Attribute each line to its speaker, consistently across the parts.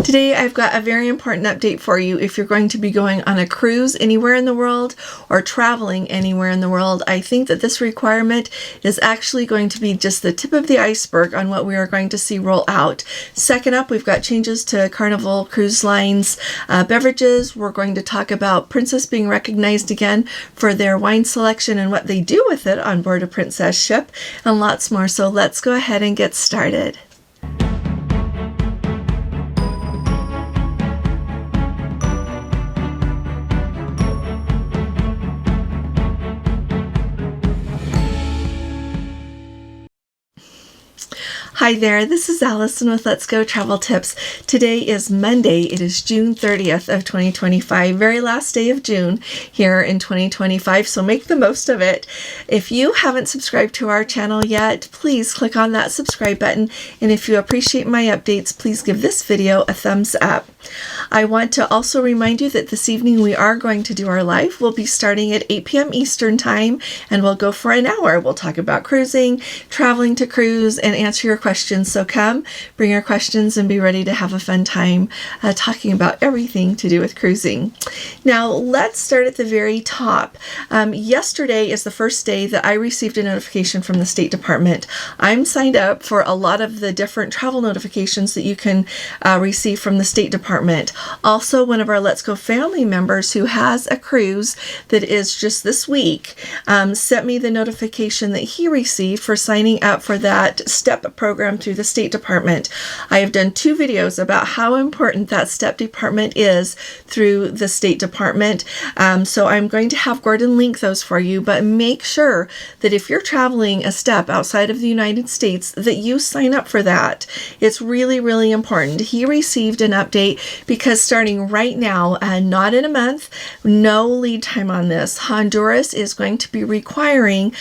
Speaker 1: Today I've got a very important update for you if you're going to be going on a cruise anywhere in the world or traveling anywhere in the world. I think that this requirement is actually going to be just the tip of the iceberg on what we are going to see roll out. Second up, we've got changes to Carnival Cruise Line's beverages. We're going to talk about Princess being recognized again for their wine selection and what they do with it on board a Princess ship and lots more. So let's go ahead and get started. Hi there, this is Allison with Let's Go Travel Tips. Today is Monday. It is June 30th of 2025, very last day of June here in 2025, so make the most of it. If you haven't subscribed to our channel yet, please click on that subscribe button, and if you appreciate my updates, please give this video a thumbs up. I want to also remind you that this evening we are going to do our live. We'll be starting at 8 p.m. Eastern Time, and we'll go for an hour. We'll talk about cruising, traveling to cruise, and answer your questions. So come, bring your questions, and be ready to have a fun time talking about everything to do with cruising. Now, let's start at the very top. Yesterday is the first day that I received a notification from the State Department. I'm signed up for a lot of the different travel notifications that you can receive from the State Department. Also, one of our Let's Go family members who has a cruise that is just this week sent me the notification that he received for signing up for that STEP program through the State Department. I have done 2 videos about how important that STEP department is through the State Department. So I'm going to have Gordon link those for you, but make sure that if you're traveling a STEP outside of the United States, that you sign up for that. It's really, really important. He received an update because starting right now, not in a month, no lead time on this, Honduras is going to be requiring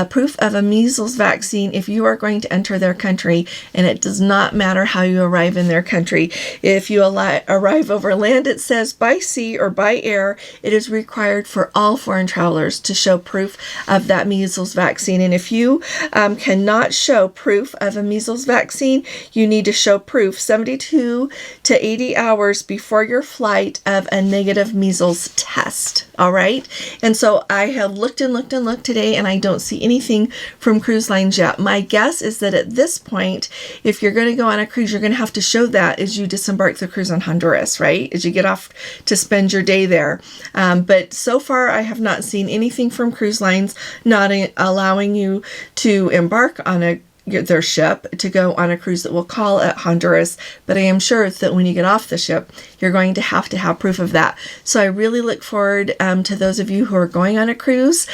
Speaker 1: proof of a measles vaccine if you are going to enter their country. And it does not matter how you arrive in their country. If you arrive over land, it says by sea or by air, it is required for all foreign travelers to show proof of that measles vaccine. And if you cannot show proof of a measles vaccine, you need to show proof 72 to 80 hours before your flight of a negative measles test. All right. And so I have looked and looked and looked today, and I don't see anything from cruise lines yet. My guess is that at this point, if you're going to go on a cruise, you're going to have to show that as you disembark the cruise on Honduras, right? As you get off to spend your day there. But so far, I have not seen anything from cruise lines not allowing you to embark on their ship to go on a cruise that will call at Honduras, but I am sure that when you get off the ship, you're going to have proof of that. So I really look forward to those of you who are going on a cruise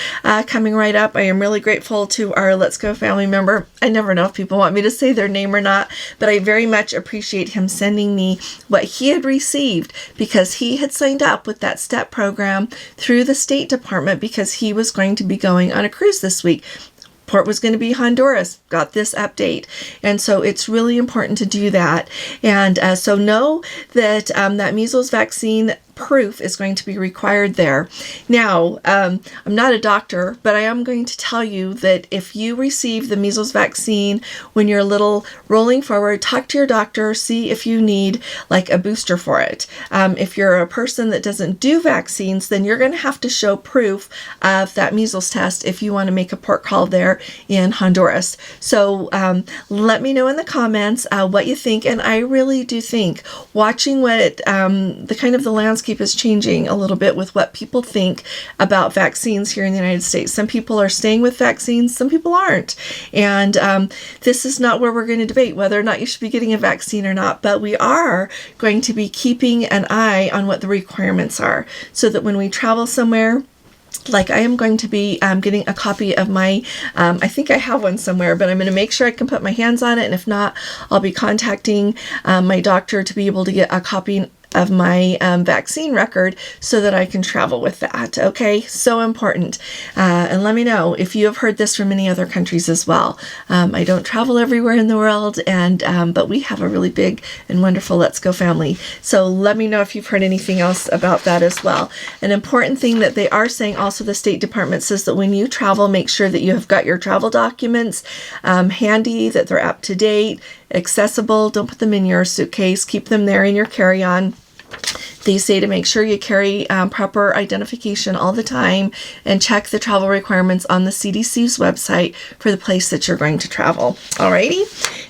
Speaker 1: coming right up. I am really grateful to our Let's Go family member. I never know if people want me to say their name or not, but I very much appreciate him sending me what he had received because he had signed up with that STEP program through the State Department because he was going to be going on a cruise this week. Port was going to be Honduras, got this update. And so it's really important to do that. And so know that that measles vaccine proof is going to be required there. Now, I'm not a doctor, but I am going to tell you that if you receive the measles vaccine when you're a little rolling forward, talk to your doctor, see if you need like a booster for it. If you're a person that doesn't do vaccines, then you're going to have to show proof of that measles test if you want to make a port call there in Honduras. So let me know in the comments what you think, and I really do think watching what the kind of the landscape is changing a little bit with what people think about vaccines here in the United States. Some people are staying with vaccines, some people aren't. And this is not where we're going to debate whether or not you should be getting a vaccine or not, but we are going to be keeping an eye on what the requirements are so that when we travel somewhere, like I am going to be getting a copy of my, I think I have one somewhere, but I'm going to make sure I can put my hands on it. And if not, I'll be contacting my doctor to be able to get a copy of my vaccine record so that I can travel with that. Okay, so important. And let me know if you have heard this from many other countries as well. I don't travel everywhere in the world, and but we have a really big and wonderful Let's Go family. So let me know if you've heard anything else about that as well. An important thing that they are saying also, the State Department says that when you travel, make sure that you have got your travel documents handy, that they're up to date, accessible. Don't put them in your suitcase. Keep them there in your carry-on. They say to make sure you carry proper identification all the time and check the travel requirements on the CDC's website for the place that you're going to travel. Alrighty.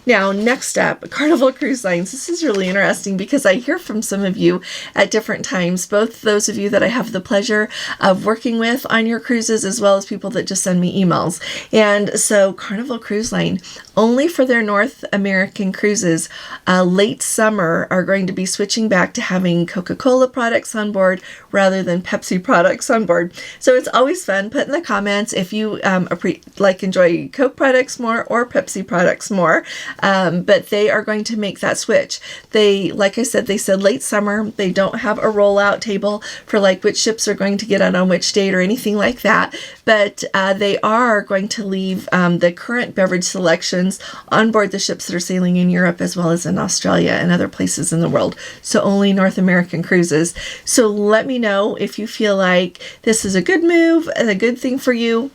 Speaker 1: Now, next up, Carnival Cruise Lines. This is really interesting because I hear from some of you at different times, both those of you that I have the pleasure of working with on your cruises, as well as people that just send me emails. And so Carnival Cruise Line, only for their North American cruises, late summer are going to be switching back to having Coca-Cola products on board rather than Pepsi products on board. So it's always fun. Put in the comments if you enjoy Coke products more or Pepsi products more. But they are going to make that switch. They, like I said, they said late summer. They don't have a rollout table for like which ships are going to get out on which date or anything like that. But they are going to leave the current beverage selections on board the ships that are sailing in Europe as well as in Australia and other places in the world. So only North American cruises. So let me know if you feel like this is a good move and a good thing for you.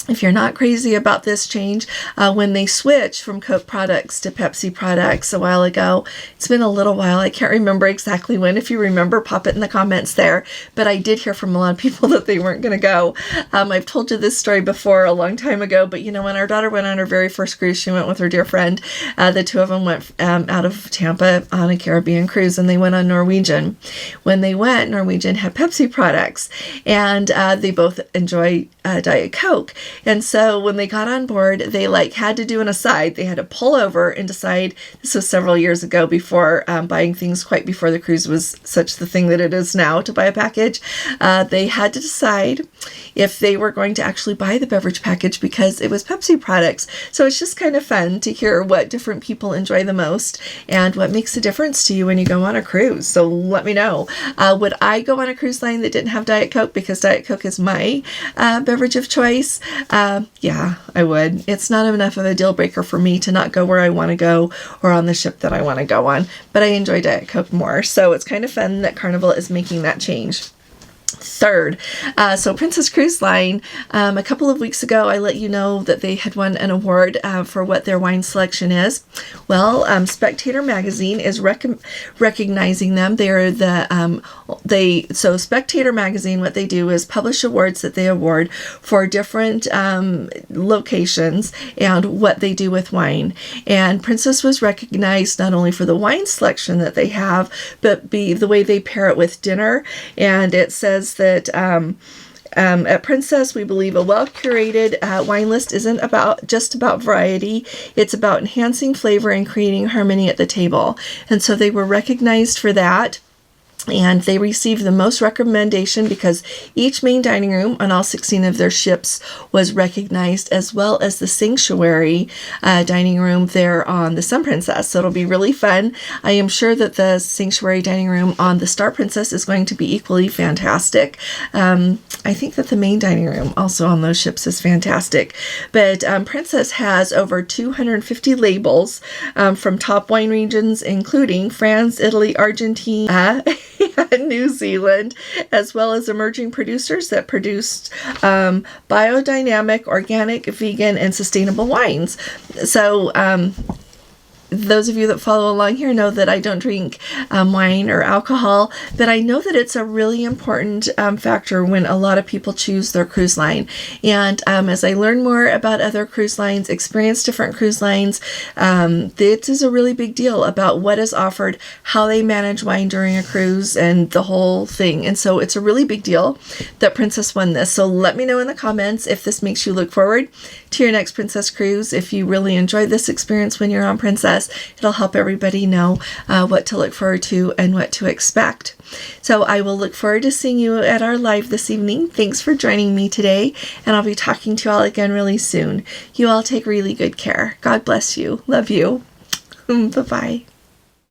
Speaker 1: If you're not crazy about this change, when they switched from Coke products to Pepsi products a while ago, it's been a little while. I can't remember exactly when. If you remember, pop it in the comments there. But I did hear from a lot of people that they weren't going to go. I've told you this story before a long time ago, but when our daughter went on her very first cruise, she went with her dear friend. The two of them went out of Tampa on a Caribbean cruise, and they went on Norwegian. When they went, Norwegian had Pepsi products, and they both enjoy Diet Coke. And so when they got on board, they had to do an aside. They had to pull over and decide. This was several years ago, before buying things, quite before the cruise was such the thing that it is now to buy a package. They had to decide if they were going to actually buy the beverage package because it was Pepsi products. So it's just kind of fun to hear what different people enjoy the most and what makes a difference to you when you go on a cruise. So let me know. Would I go on a cruise line that didn't have Diet Coke because Diet Coke is my beverage of choice? Yeah, I would. It's not enough of a deal breaker for me to not go where I want to go or on the ship that I want to go on, but I enjoy Diet Coke more. So it's kind of fun that Carnival is making that change. Third, so Princess Cruise Line, a couple of weeks ago, I let you know that they had won an award for what their wine selection is. Well, Spectator magazine is recognizing them. So Spectator magazine, what they do is publish awards that they award for different locations and what they do with wine. And Princess was recognized not only for the wine selection that they have, but the way they pair it with dinner. And it says that at Princess, we believe a well-curated wine list isn't just about variety. It's about enhancing flavor and creating harmony at the table. And so they were recognized for that. And they received the most recommendation because each main dining room on all 16 of their ships was recognized, as well as the sanctuary dining room there on the Sun Princess. So it'll be really fun. I am sure that the sanctuary dining room on the Star Princess is going to be equally fantastic. I think that the main dining room also on those ships is fantastic. But Princess has over 250 labels from top wine regions, including France, Italy, Argentina, New Zealand, as well as emerging producers that produced biodynamic, organic, vegan, and sustainable wines. So those of you that follow along here know that I don't drink wine or alcohol, but I know that it's a really important factor when a lot of people choose their cruise line. And as I learn more about other cruise lines, experience different cruise lines, it is a really big deal about what is offered, how they manage wine during a cruise, and the whole thing. And so it's a really big deal that Princess won this. So let me know in the comments if this makes you look forward to your next Princess cruise. If you really enjoyed this experience when you're on Princess, it'll help everybody know what to look forward to and what to expect. So I will look forward to seeing you at our live this evening. Thanks for joining me today, and I'll be talking to you all again really soon. You all take really good care. God bless you. Love you. Bye-bye.